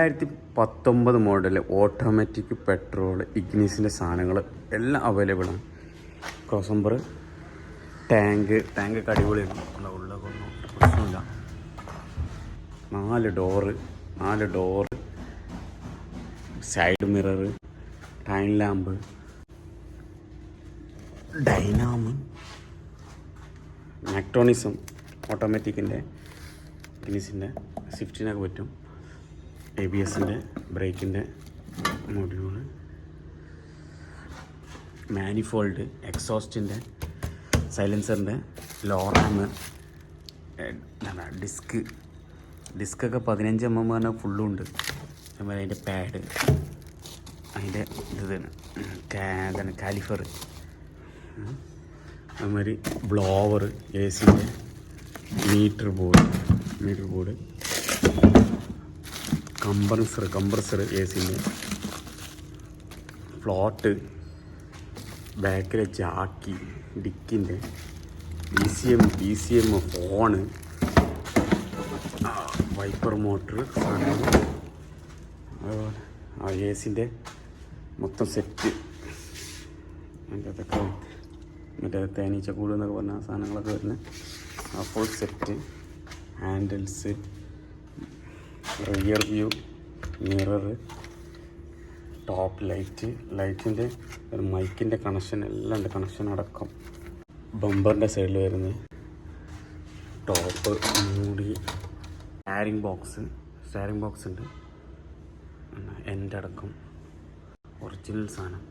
2019 model automatic petrol ഇഗ്നീസിൻ്റെ സാധനങ്ങൾ എല്ലാം അവൈലബിളാണ്. ക്രോസ് നമ്പർ ടാങ്ക് അടിപൊളിയാണ്. ഉള്ളതൊന്നും പ്രശ്നമില്ല. 4 door, side mirror, time lamp, dynamo, മാക്ട്രോണിസം ഓട്ടോമാറ്റിക്കിൻ്റെ ഇഗ്നീസിൻ്റെ സ്വിഫ്റ്റിനൊക്കെ പറ്റും. ABSൻ്റെ ബ്രേക്കിൻ്റെ മൊഡ്യൂള്, മാനിഫോൾഡ്, എക്സോസ്റ്റിൻ്റെ, സൈലൻസറിൻ്റെ, ലോറാമ്, ഡിസ്കൊക്കെ 15 mm പറഞ്ഞാൽ ഫുള്ളും ഉണ്ട്. അതുപോലെ അതിൻ്റെ പാഡ്, അതിൻ്റെ ഇതാണ് കാലിഫർ, അതുമാതിരി ബ്ലോവർ, AC-ൻ്റെ മീറ്റർ ബോർഡ്, കംപ്രസർ AC-ൻ്റെ, ഫ്ലോട്ട്, ബാക്കിലെ ജാക്കി, ഡിക്കിൻ്റെ, BCM ഫോണ്, വൈപ്പർ മോട്ടർ, AC-ൻ്റെ മൊത്തം സെറ്റ്, അതൊക്കെ മറ്റേ തേനീച്ചക്കൂട് എന്നൊക്കെ പറഞ്ഞ സാധനങ്ങളൊക്കെ വരുന്ന ആ full set, handles, rear view mirror, top ലൈറ്റിൻ്റെ ഒരു മൈക്കിൻ്റെ കണക്ഷൻ എല്ലാം ഉണ്ട്, കണക്ഷൻ അടക്കം. ബമ്പറിൻ്റെ സൈഡിൽ വരുന്നത് ടോപ്പ് മൂടി, സ്റ്റാരിങ് ബോക്സ് ഉണ്ട്, എൻ്റെ അടക്കം ഒറിജിനൽ സാധനം.